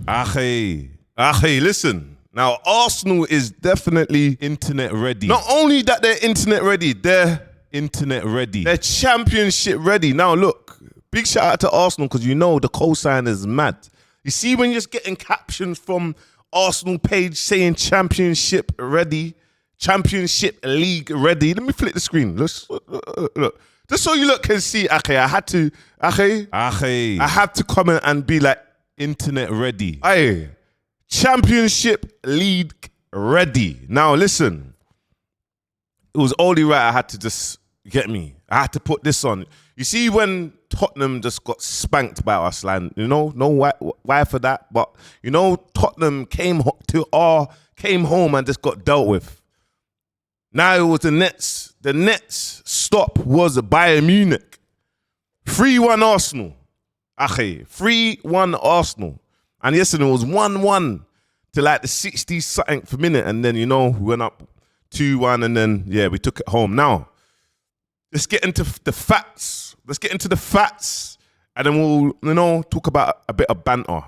Ache, listen. Now, Arsenal is definitely internet ready. Not only that they're internet ready, they're internet ready. They're championship ready. Now, look, big shout out to Arsenal because you know the cosign is mad. You see when you're just getting captions from Arsenal page saying championship ready, championship league ready. Let me flip the screen. Look. Just so you look can see, Ache, I had to comment and be like, internet ready. Aye, championship league ready. Now listen, it was only right I had to just get me. I had to put this on. You see when Tottenham just got spanked by Arsenal, you know, no why for that, but you know Tottenham came home and just got dealt with. Now it was the Nets. The Nets stop was Bayern Munich. 3-1 Arsenal. Ache, 3-1 Arsenal. And yesterday it was 1-1 to like the 60-something minute. And then, you know, we went up 2-1 and then, yeah, we took it home. Now, let's get into the facts. And then we'll, you know, talk about a bit of banter.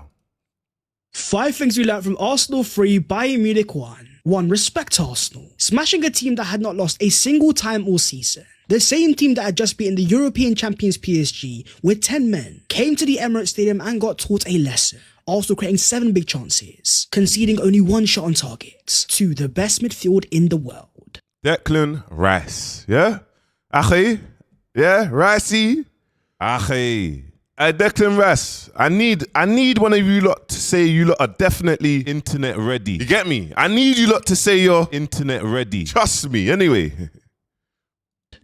5 things we learned from Arsenal 3, Bayern Munich 1. 1. Respect Arsenal. Smashing a team that had not lost a single time all season. The same team that had just beaten the European champions PSG with 10 men came to the Emirates Stadium and got taught a lesson. Arsenal creating 7 big chances, conceding only 1 shot on target to the best midfield in the world. Declan Rice, yeah? Ache, yeah? Ricey, Ache. Declan Rice, I need one of you lot to say you lot are definitely internet ready. You get me? I need you lot to say you're internet ready. Trust me, anyway.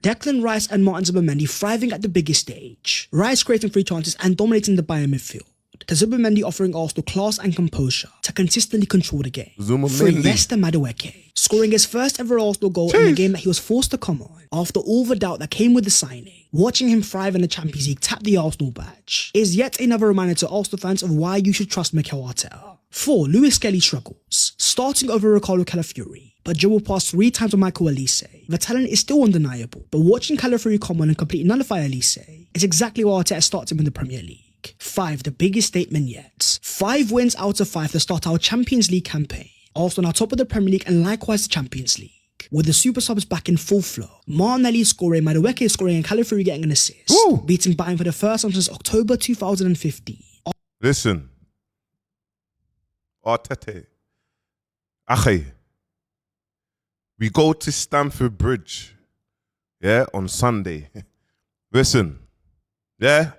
Declan Rice and Martin Zubimendi thriving at the biggest stage. Rice creating 3 chances and dominating the Bayern midfield. To Zubimendi offering Arsenal class and composure to consistently control the game. 3. Leicester Madueke, scoring his first ever Arsenal goal in a game that he was forced to come on after all the doubt that came with the signing. Watching him thrive in the Champions League tap the Arsenal badge is yet another reminder to Arsenal fans of why you should trust Mikel Arteta. 4. Lewis Kelly struggles, starting over Ricardo Calafiori, but dribbled past 3 times with Michael Elise. The talent is still undeniable, but watching Calafiori come on and completely nullify Elise is exactly why Arteta starts him in the Premier League. 5. The biggest statement yet. 5 wins out of 5 to start our Champions League campaign. Arsenal are top of the Premier League and likewise the Champions League. With the super subs back in full flow. Martinelli scoring, Madueke scoring and Calafiori getting an assist. Woo! Beating Bayern for the first time since October 2015. Listen. Arteta. Ache. We go to Stamford Bridge. Yeah, on Sunday. Listen. Yeah.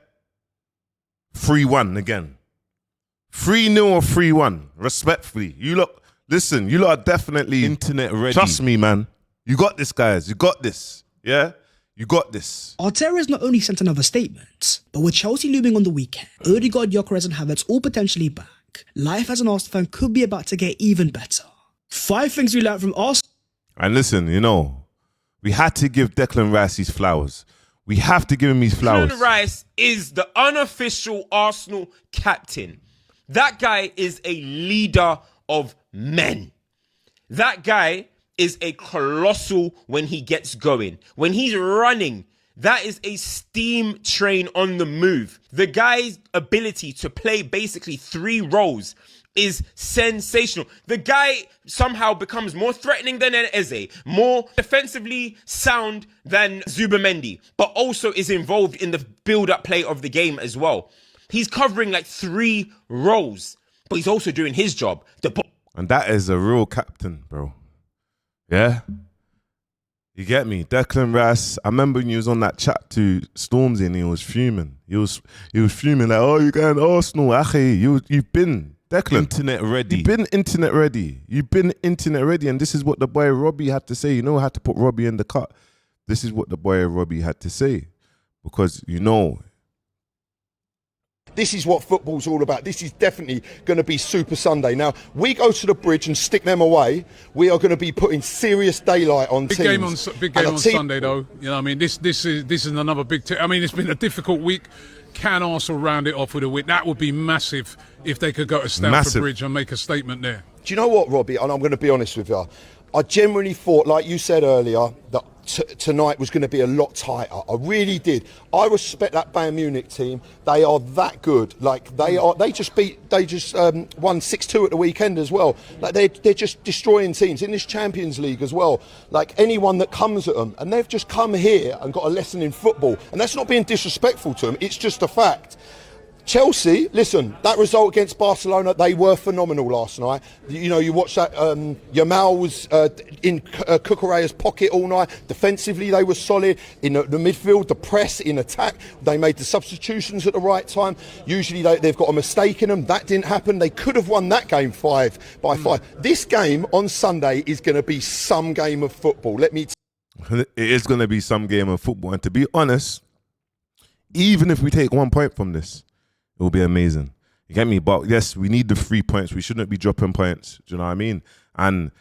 3-1 again. 3-0 or 3-1. Respectfully. You lot, listen, you lot are definitely internet ready. Trust me, man. You got this, guys. You got this. Yeah? You got this. Arteta has not only sent another statement, but with Chelsea looming on the weekend, Odegaard, Gyökeres and Havertz all potentially back, life as an Arsenal fan could be about to get even better. 5 things we learned from Arsenal. And listen, you know, we had to give Declan Rice his flowers. We have to give him his flowers. Declan Rice is the unofficial Arsenal captain. That guy is a leader of men. That guy is a colossal when he gets going. When he's running, that is a steam train on the move. The guy's ability to play basically 3 roles is sensational. The guy somehow becomes more threatening than Eze, more defensively sound than Zubimendi, but also is involved in the build-up play of the game as well. He's covering like 3 roles, but he's also doing his job. And that is a real captain, bro. Yeah? You get me? Declan Rice, I remember when he was on that chat to Stormzy and he was fuming. He was fuming like, oh, you're going Arsenal, Ache, you've been Declan. Internet ready. You've been internet ready. You've been internet ready. And this is what the boy Robbie had to say. You know, I had to put Robbie in the cut. This is what the boy Robbie had to say. Because, you know, this is what football's all about. This is definitely going to be Super Sunday. Now, we go to the bridge and stick them away. We are going to be putting serious daylight on teams. Big game on Sunday, though. You know, I mean, this is another big. I mean, it's been a difficult week. Can Arsenal round it off with a win? That would be massive if they could go to Stamford Bridge and make a statement there. Do you know what, Robbie? And I'm going to be honest with you. I genuinely thought, like you said earlier, that tonight was going to be a lot tighter. I really did. I respect that Bayern Munich team. They are that good. Like they just won 6-2 at the weekend as well. Like they're just destroying teams in this Champions League as well. Like anyone that comes at them, and they've just come here and got a lesson in football. And that's not being disrespectful to them. It's just a fact. Chelsea, listen, that result against Barcelona, they were phenomenal last night. You know, you watch that, Yamal was in Cucurella's pocket all night. Defensively, they were solid. In the midfield, the press, in attack, they made the substitutions at the right time. Usually they've got a mistake in them. That didn't happen. They could have won that game 5-5. This game on Sunday is going to be some game of football. It is going to be some game of football. And to be honest, even if we take 1 point from this, it will be amazing. You get me? But yes, we need the 3 points. We shouldn't be dropping points. Do you know what I mean? And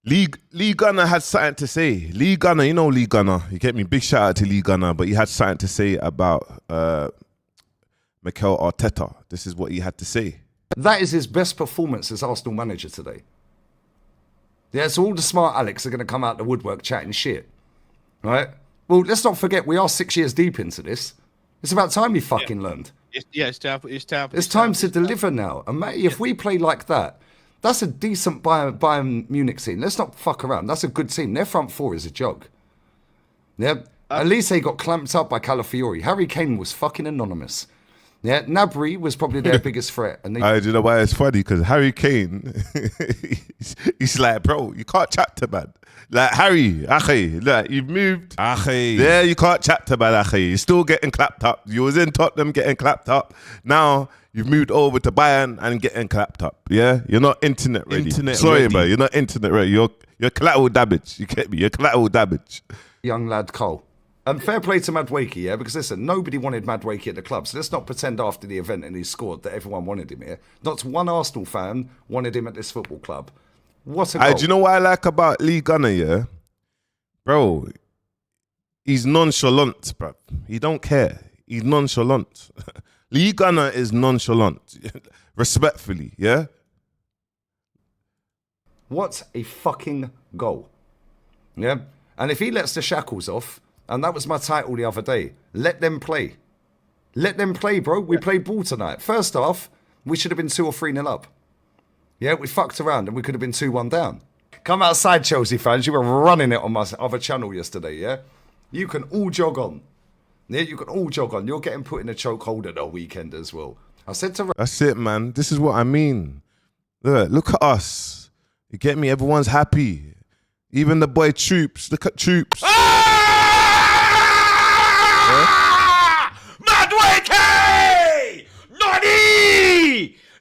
Lee Gunner had something to say. Lee Gunner, you know Lee Gunner. You get me? Big shout out to Lee Gunner. But he had something to say about Mikel Arteta. This is what he had to say. That is his best performance as Arsenal manager today. Yeah, so all the smart Alex are going to come out the woodwork chatting shit. Right? Well, let's not forget, we are 6 years deep into this. It's about time you fucking learned. It's time to deliver now. And mate, if we play like that, that's a decent Bayern Munich team. Let's not fuck around. That's a good team. Their front four is a joke. Yeah, at least they got clamped up by Calafiori. Harry Kane was fucking anonymous. Yeah, Gnabry was probably their biggest threat. And do you know why it's funny? Because Harry Kane, he's like, bro, you can't chat to man. Like, Harry, Ache, like, you've moved. Ache. Yeah, you can't chat to man, Ache. You're still getting clapped up. You was in Tottenham getting clapped up. Now, you've moved over to Bayern and getting clapped up. Yeah? You're not internet ready. Sorry, bro. You're not internet ready. You're collateral damage. You get me? You're collateral damage. Young lad Cole. And fair play to Madueke, yeah? Because listen, nobody wanted Madueke at the club. So let's not pretend after the event and he scored that everyone wanted him here. Not one Arsenal fan wanted him at this football club. What a goal. Do you know what I like about Lee Gunner, yeah? Bro, he's nonchalant, bro. He don't care. He's nonchalant. Lee Gunner is nonchalant. Respectfully, yeah? What a fucking goal. Yeah? And if he lets the shackles off, and that was my title the other day, let them play. Let them play, bro. We played ball tonight. First half, we should have been 2 or 3-0 up. Yeah, we fucked around and we could have been 2-1 down. Come outside, Chelsea fans. You were running it on my other channel yesterday, yeah? You can all jog on. Yeah, you can all jog on. You're getting put in a chokehold at the weekend as well. I said to... That's it, man. This is what I mean. Look at us. You get me? Everyone's happy. Even the boy Troops. Look at Troops. Madueke!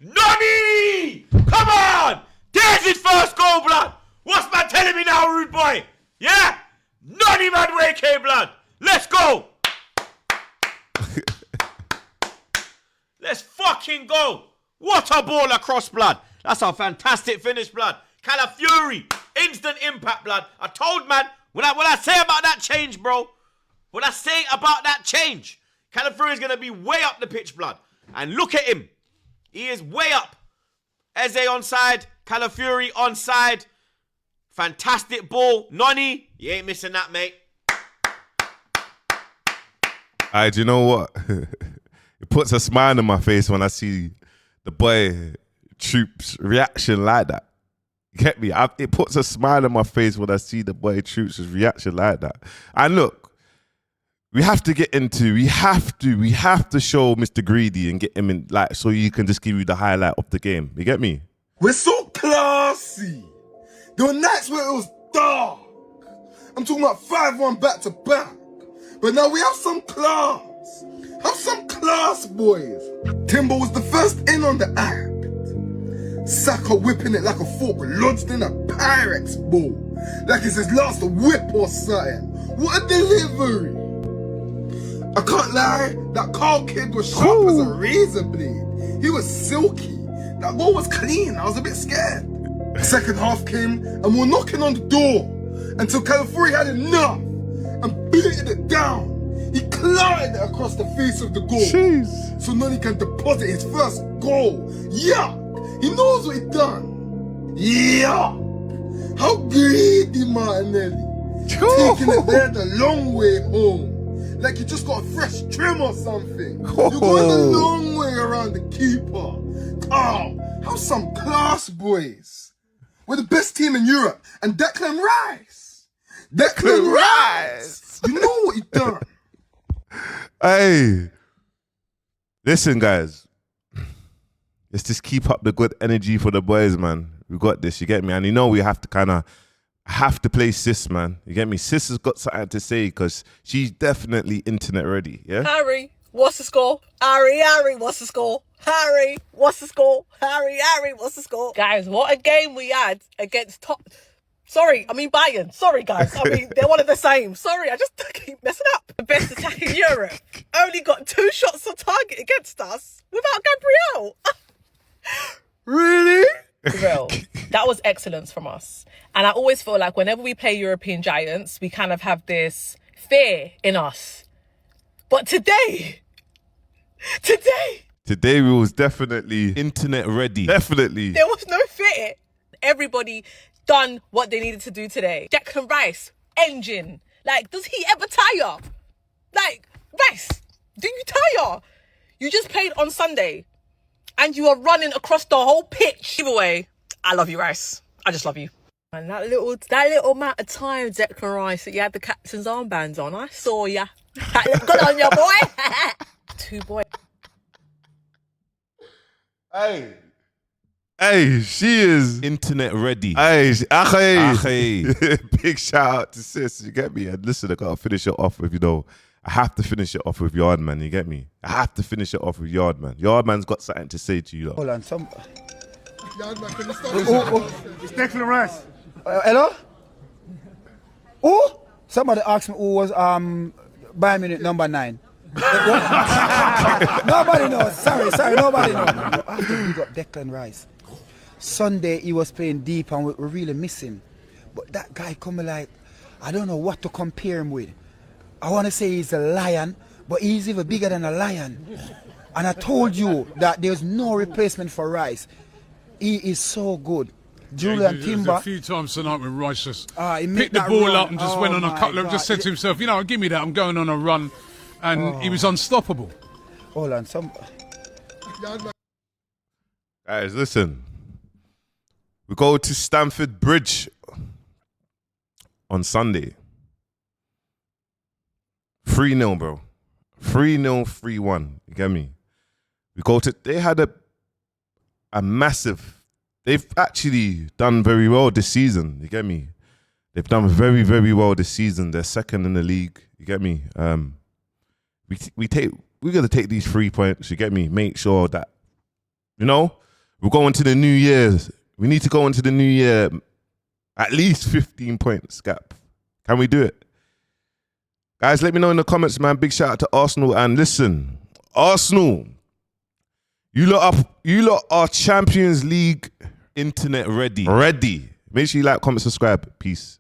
Nani! Come on! There's his first goal, blood! What's man telling me now, rude boy? Yeah? Nani Madueke, blood! Let's go! Let's fucking go! What a ball across, blood! That's a fantastic finish, blood. Calafiori, instant impact, blood. I told man, when I say about that change, bro, when I say about that change, Calafiori is going to be way up the pitch, blood. And look at him. He is way up. Eze onside, Calafiori onside. Fantastic ball. Noni, you ain't missing that, mate. Do you know what? It puts a smile on my face when I see the boy Troops' reaction like that. You get me? It puts a smile on my face when I see the boy Troops' reaction like that. And look, we have to show Mr. Greedy and get him in, like, so you can just give you the highlight of the game. You get me? We're so classy. There were nights where it was dark. I'm talking about 5-1 back to back. But now we have some class. Have some class, boys. Timber was the first in on the act. Saka whipping it like a fork lodged in a Pyrex ball. Like it's his last whip or something. What a delivery. I can't lie, that Carl kid was sharp as a razor blade. He was silky. That ball was clean. I was a bit scared. The second half came and we were knocking on the door until Calafiori had enough and beated it down. He clattered it across the face of the goal. Jeez. So Noni can deposit his first goal. Yuck! He knows what he done. Yuck! How greedy, Martinelli. Taking it there the long way home. Like you just got a fresh trim or something. You're going the long way around the keeper. Oh, how's some class, boys? We're the best team in Europe. And Declan Rice. Declan Rice. You know what he done. Hey. Listen, guys. Let's just keep up the good energy for the boys, man. We got this, you get me? And you know we have to play Sis, man. You get me? Sis has got something to say because she's definitely internet ready, yeah? Harry, what's the score? Harry, what's the score? Harry, what's the score? Harry, what's the score? Guys, what a game we had against Bayern. Sorry, guys. I mean, they're one of the same. Sorry, I just keep messing up. The best attack in Europe. Only got 2 shots on target against us without Gabriel. Really? Real. That was excellence from us. And I always feel like whenever we play European giants, we kind of have this fear in us. But today we was definitely internet ready. Definitely. There was no fear. Everybody done what they needed to do today. Declan Rice, engine. Like, does he ever tire? Like, Rice, do you tire? You just played on Sunday and you are running across the whole pitch. Either way, I love you, Rice. I just love you. And that little amount of time, Declan Rice, that you had the captain's armbands on, I saw ya. That looked good on you, boy. 2 boys. Hey, she is internet ready. Hey, big shout out to Sis, you get me? And listen, I gotta finish it off with, I have to finish it off with Yard, man, you get me? I have to finish it off with Yard, man. Yard man's got something to say to you, though. Hold on, It's Declan Rice. Hello? Who? Somebody asked me who was Bayern Munich number 9. Nobody knows. Sorry, nobody knows. I have to big up Declan Rice. Sunday he was playing deep and we really miss him. But that guy coming like, I don't know what to compare him with. I want to say he's a lion, but he's even bigger than a lion. And I told you that there's no replacement for Rice. He is so good. Julian Timber. A few times tonight when Rice just he picked the ball up and just went on a couple and just said to himself, give me that, I'm going on a run. And he was unstoppable. Hold on, Guys, listen. We go to Stamford Bridge on Sunday. 3-0, bro. 3-0, 3-1. You get me? They had a massive. They've actually done very well this season. You get me? They've done very, very well this season. They're second in the league. You get me? We're gonna take these 3 points. You get me? Make sure that we're going to the new year. We need to go into the new year at least 15 points gap. Can we do it? Guys, let me know in the comments, man. Big shout out to Arsenal. And listen, Arsenal, you lot are Champions League internet ready. Make sure you like, comment, subscribe. Peace.